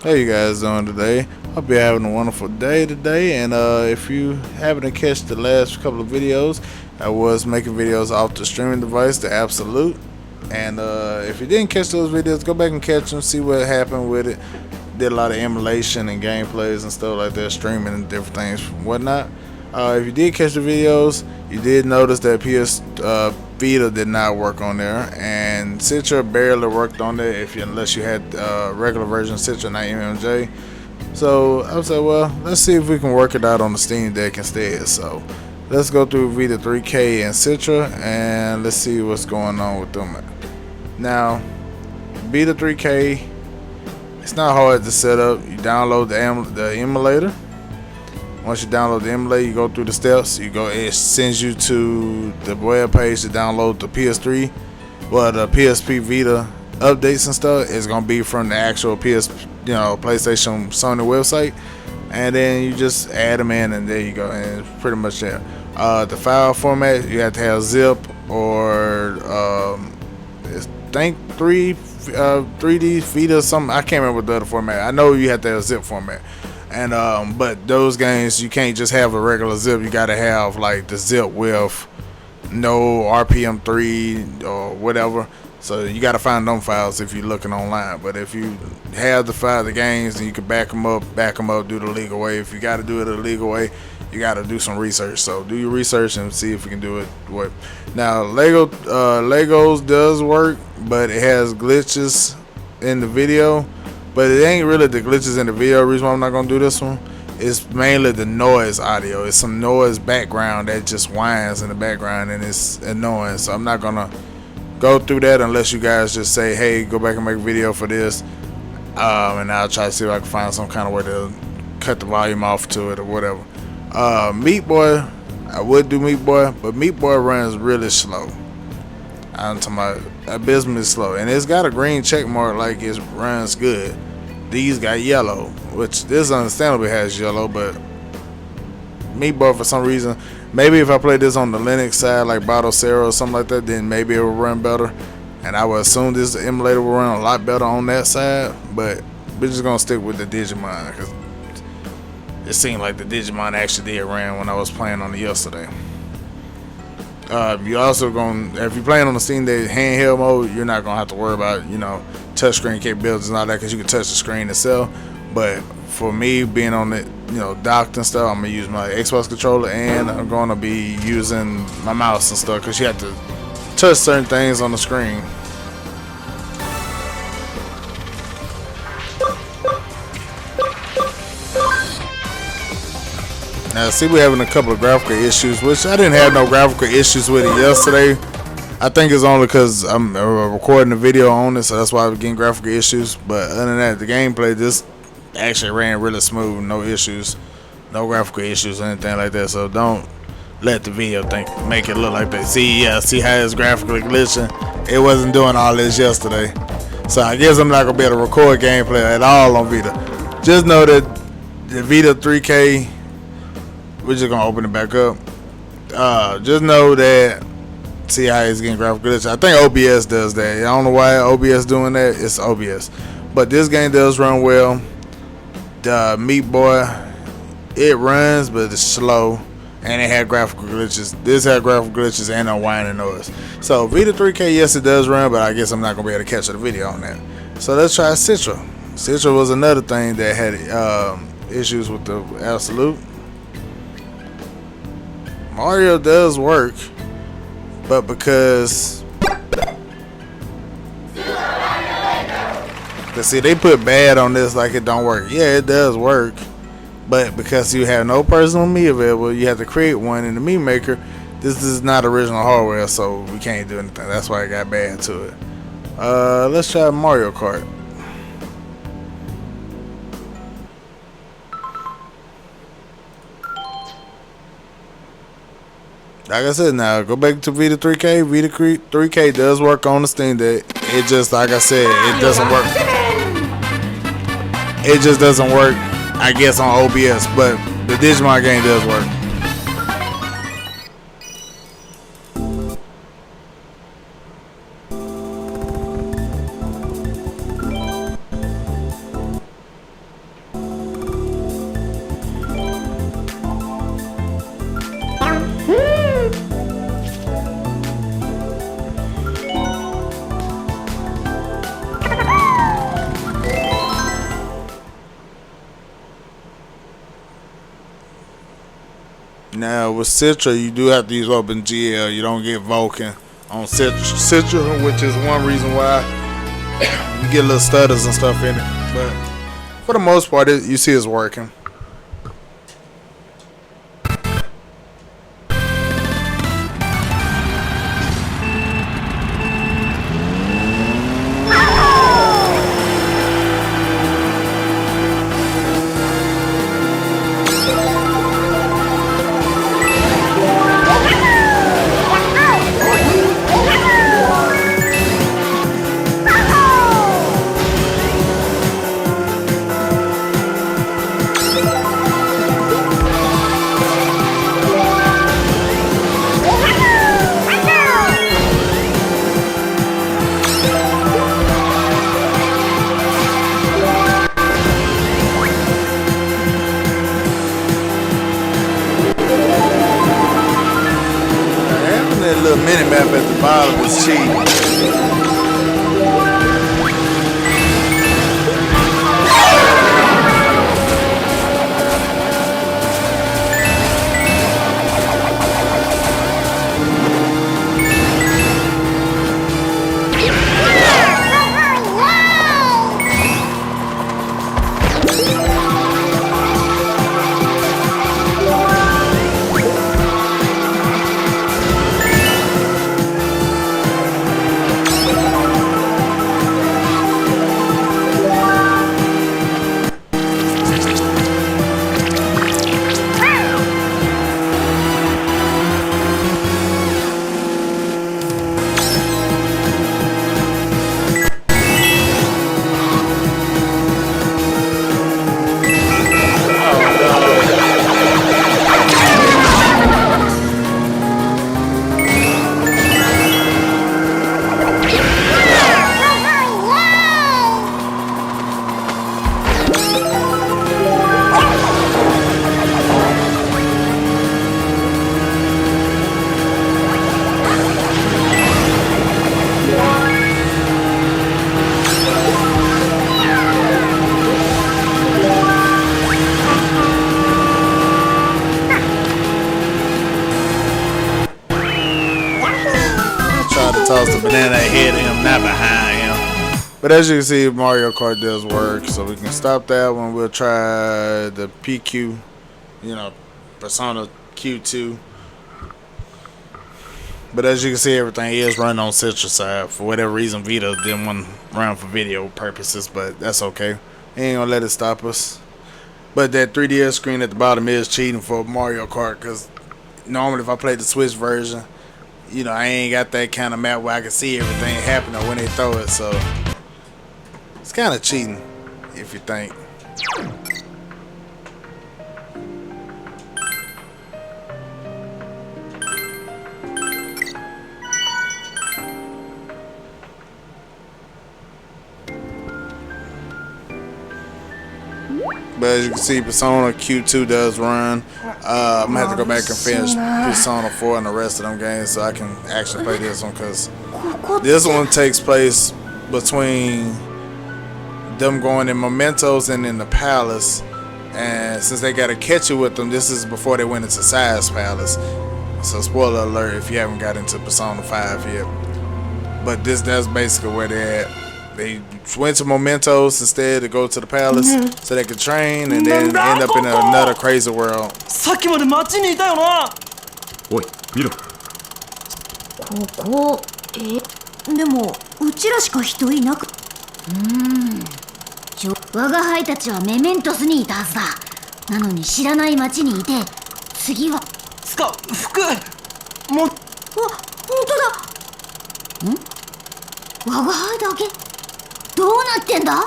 How you guys doing today? Hope you're having a wonderful day today. And if you happen to catch the last couple of videos, I was making videos off the streaming device, the Abxylute. And if you didn't catch those videos, go back and catch them, see what happened with it. Did a lot of emulation and gameplays and stuff like that, streaming and different things and whatnot. If you did catch the videos, you did notice that Vita did not work on there, and Citra barely worked on there unless you had regular version of Citra, not MMJ. So I was like, well, let's see if we can work it out on the Steam Deck instead. So let's go through Vita 3K and Citra, and let's see what's going on with them. Now, Vita 3K, it's not hard to set up. You download the emulator. Once you download the emulator, you go through the steps. It sends you to the web page to download the PS3, well, the PSP Vita updates and stuff. It's gonna be from the actual PlayStation Sony website, and then you just add them in, and there you go. And it's pretty much there. The file format, you have to have zip or I think 3D Vita something. I can't remember what the other format. I know you have to have a zip format. And but those games, you can't just have a regular zip. You gotta have like the zip with no RPM 3 or whatever. So you gotta find them files if you're looking online. But if you have the games, then you can back them up, do the legal way. If you gotta do it the legal way, you gotta do some research. So do your research and see if you can do it. Now Legos does work, but it has glitches in the video. But it ain't really the glitches in the video. The reason why I'm not gonna do this one is mainly the noise audio. It's some noise background that just whines in the background and it's annoying. So I'm not gonna go through that unless you guys just say, hey, go back and make a video for this. And I'll try to see if I can find some kind of way to cut the volume off to it or whatever. Meat Boy, I would do Meat Boy, but Meat Boy runs really slow. I'm talking about abysmally slow, and it's got a green check mark like it runs good. These got yellow, which this understandably has yellow, but Meat Boy for some reason, maybe if I played this on the Linux side like Battlesera or something like that, then maybe it will run better, and I would assume this emulator will run a lot better on that side. But we're just gonna stick with the Digimon because it seemed like the Digimon actually did run when I was playing on it yesterday. You also if you're playing on the Steam Deck handheld mode, you're not gonna have to worry about touchscreen capabilities and all that, because you can touch the screen itself. But for me, being on it, docked and stuff, I'm gonna use my Xbox controller, and I'm gonna be using my mouse and stuff, because you have to touch certain things on the screen. Now, see, we're having a couple of graphical issues, which I didn't have no graphical issues with it yesterday. I think it's only because I'm recording the video on it, so that's why I'm getting graphical issues. But other than that, the gameplay just actually ran really smooth, no issues, no graphical issues or anything like that. So don't let the video make it look like that. See how it's graphically glitching? It wasn't doing all this yesterday. So I guess I'm not gonna be able to record gameplay at all on Vita. Just know that the Vita 3K, we're just gonna open it back up. Just know that, see how it's getting graphical glitch. I think OBS does that. I don't know why OBS doing that. It's OBS. But this game does run well. The Meat Boy, it runs, but it's slow, and it had graphical glitches. This had graphical glitches and a whining noise. So Vita 3K, yes, it does run, but I guess I'm not gonna be able to catch the video on that. So let's try Citra. Citra was another thing that had issues with the Abxylute. Mario does work, but because see, they put bad on this like it don't work. Yeah, it does work, but because you have no personal Mii available, you have to create one in the Mii Maker. This is not original hardware, so we can't do anything. That's why it got bad to it. Let's try Mario Kart. Like I said, now go back to Vita 3K. Vita 3K does work on the Steam Deck. It just, like I said, it doesn't work. It just doesn't work, I guess, on OBS. But the Digimon game does work. with Citra, you do have to use OpenGL. You don't get Vulkan on Citra, which is one reason why you get little stutters and stuff in it. But for the most part, you see it's working. Little mini map at the bottom is cheap. Toss the banana ahead of him, not behind him. But as you can see, Mario Kart does work, so we can stop that one. We'll try the PQ, Persona Q2. But as you can see, everything is running on Citra side. For whatever reason, Vita didn't want to run for video purposes, but that's okay. Ain't gonna let it stop us. But that 3DS screen at the bottom is cheating for Mario Kart, because normally if I play the Switch version, I ain't got that kind of map where I can see everything happening when they throw it, so it's kind of cheating if you think. But as you can see, Persona Q2 does run. I'm gonna have to go back and finish Persona 4 and the rest of them games so I can actually play this one, because this one takes place between them going in Mementos and in the palace, and since they gotta catch you with them, this is before they went into Side's Palace. So spoiler alert if you haven't got into Persona 5 yet. But that's basically where they're at. They went to Mementos instead to go to the palace so they could train and then end up in another crazy world. さっきまで町にいたよな。おい、見ろ。ここ、でもうちらしか人いなく。我が輩たちはメメントスにいたはずだ。なのに知らない町にいて、次は。つか、服。も。本当だ。我が輩だけ。どうなってんだ?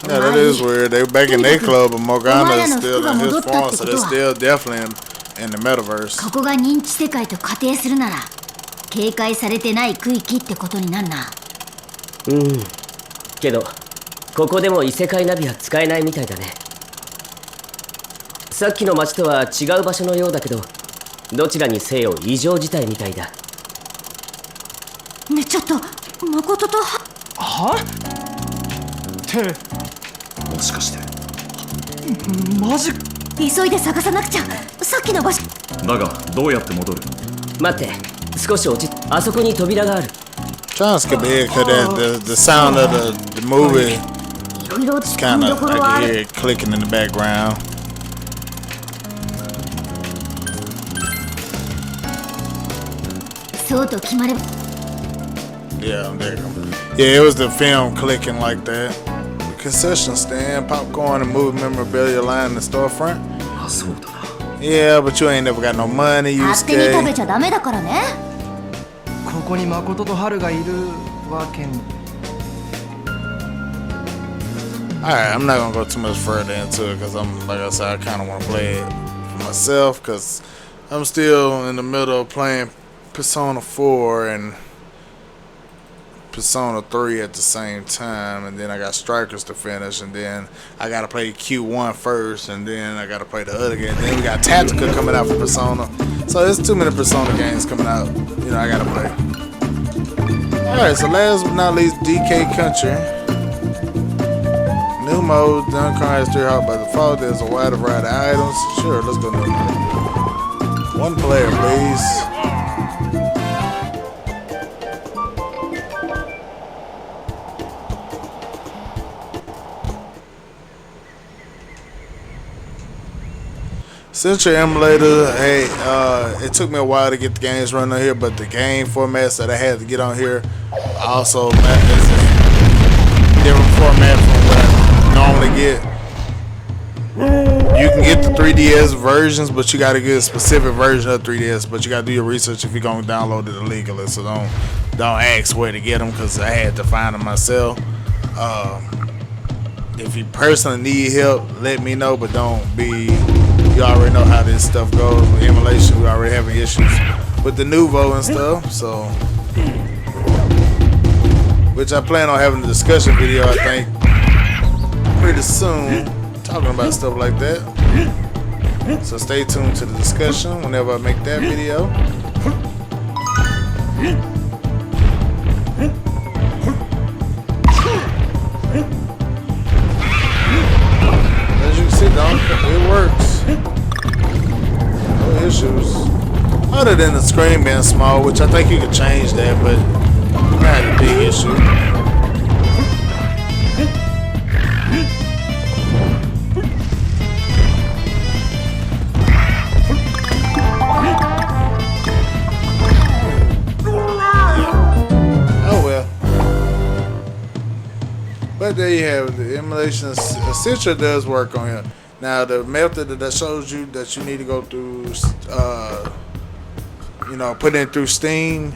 Yeah, that is weird. They were back in their club, but Morgana is still in his form, so they're still definitely in the metaverse. ここが認知世界と仮定するなら、警戒されてない区域ってことになるな。けど、ここでも異世界ナビは使えないみたいだね。さっきの街とは違う場所のようだけど、どちらにせよ異常事態みたいだ。ね、ちょっと、誠とはってもしかしてマジ？急いで探さなくちゃ。さっきの場所。だがどうやって戻る？待って、少し落ち、あそこに扉がある。Trying to skip ahead because the sound of the movie いろいろ突っ込 kind みど of ころは I あ can る hear it clicking in the background. Yeah, there you go. Yeah, it was the film clicking like that. Concession stand, popcorn, and movie memorabilia line in the storefront. あ、そうだな。 Yeah, but you ain't never got no money, you 勝手に食べ stay. ちゃダメだからね。ここに誠と春がいるわけに。 Alright, I'm not gonna go too much further into it because like I said, I kind of want to play it for myself because I'm still in the middle of playing Persona 4 and Persona 3 at the same time, and then I got Strikers to finish, and then I gotta play Q1 first, and then I gotta play the other game. Then we got Tactica coming out for Persona, so there's too many Persona games coming out. You know, I gotta play. Alright, so last but not least, DK Country. New mode, done cards 3 hard by default. There's a wide variety of items. Sure, let's go new mode. One player, please. Central Emulator, hey, it took me a while to get the games running on here, but the game formats that I had to get on here also is a different format from what I normally get. You can get the 3DS versions, but you got to get a specific version of 3DS, but you got to do your research if you're going to download it illegally, so don't ask where to get them because I had to find them myself. If you personally need help, let me know, but don't be... You already know how this stuff goes with emulation. We already having issues with the Nuvo and stuff, so which I plan on having a discussion video, I think, pretty soon, talking about stuff like that. So stay tuned to the discussion whenever I make that video. As you can see, it works. No issues. Other than the screen being small, which I think you could change that, but not a big issue. Oh well. But there you have it. The emulation Citra does work on here. Now the method that shows you that you need to go through, you know, put it through Steam.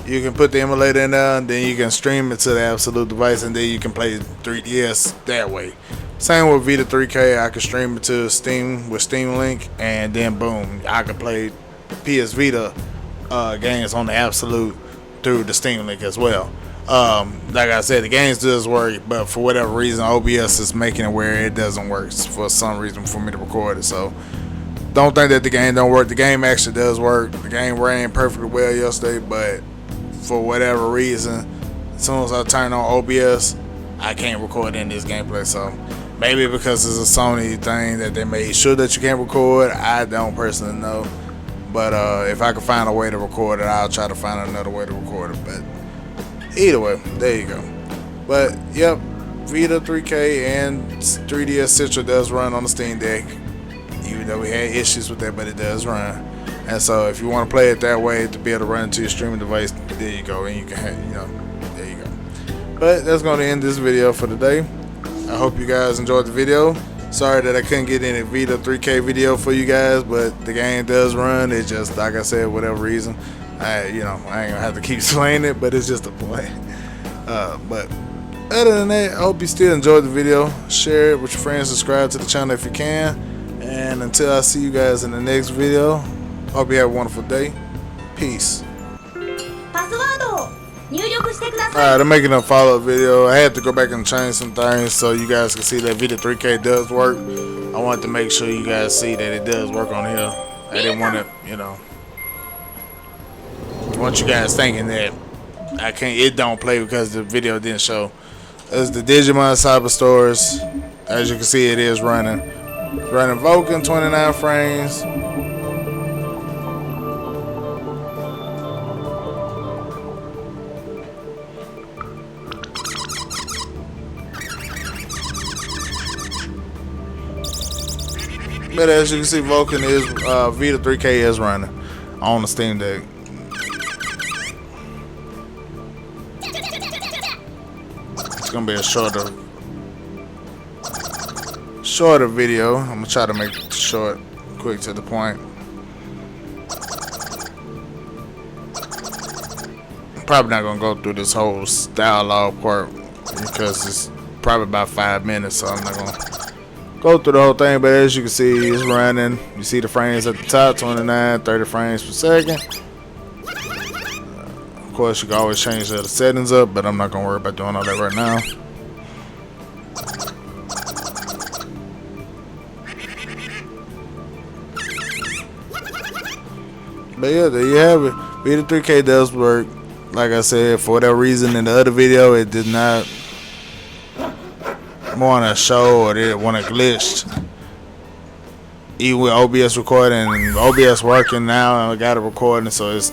You can put the emulator in there, and then you can stream it to the Abxylute device, and then you can play 3DS that way. Same with Vita 3K. I can stream it to Steam with Steam Link, and then boom, I can play PS Vita games on the Abxylute through the Steam Link as well. Like I said, the games does work, but for whatever reason, OBS is making it where it doesn't work for some reason for me to record it. So don't think that the game don't work. The game actually does work. The game ran perfectly well yesterday, but for whatever reason, as soon as I turn on OBS, I can't record in this gameplay. So maybe because it's a Sony thing that they made sure that you can't record. I don't personally know, but if I can find a way to record it, I'll try to find another way to record it. But either way, there you go. But yep, Vita 3K and 3DS Citra does run on the Steam Deck, even though we had issues with that, but it does run. And so if you want to play it that way to be able to run it to your streaming device, there you go, and you can have, you know, there you go. But that's going to end this video for today. I hope you guys enjoyed the video. Sorry that I couldn't get any Vita 3K video for you guys, but the game does run. It just, like I said, whatever reason, I ain't gonna have to keep playing it, but it's just a point. But other than that, I hope you still enjoyed the video. Share it with your friends, subscribe to the channel if you can, and until I see you guys in the next video, hope you have a wonderful day. Peace. Alright, I'm making a follow-up video. I had to go back and change some things so you guys can see that Vita 3K does work. I wanted to make sure you guys see that it does work on here. I didn't want to, you know, want you guys thinking that it don't play because the video didn't show. It's the Digimon Cyber Stores. As you can see, it is running. Vulcan 29 frames. But as you can see, Vulkan is Vita 3K is running on the Steam Deck. It's gonna be a shorter video. I'm gonna try to make it short, quick to the point. I'm probably not gonna go through this whole style log part because it's probably about 5 minutes, so I'm not gonna go through the whole thing. But as you can see, it's running. You see the frames at the top, 29, 30 frames per second. Of course, you can always change the settings up, but I'm not gonna worry about doing all that right now. But yeah, there you have it. Vita 3K does work. Like I said, for whatever reason in the other video, it did not want to show, or it want to glitched. Even with OBS recording, and OBS working now, I got it recording, so it's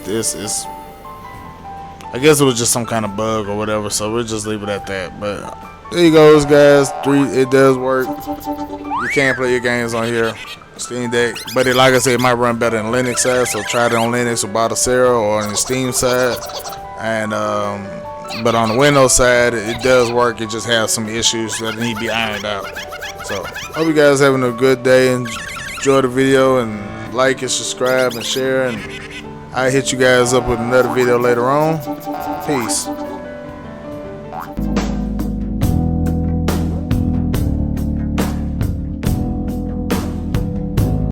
I guess it was just some kind of bug or whatever, so we'll just leave it at that. But there you goes, guys. It does work. You can play your games on here, Steam Deck, but like I said, it might run better than Linux side, so try it on Linux or Batacera or on the Steam side. And but on the Windows side, it does work. It just has some issues that need to be ironed out. So hope you guys having a good day, and enjoy the video, and like and subscribe and share, and I'll hit you guys up with another video later on. Peace.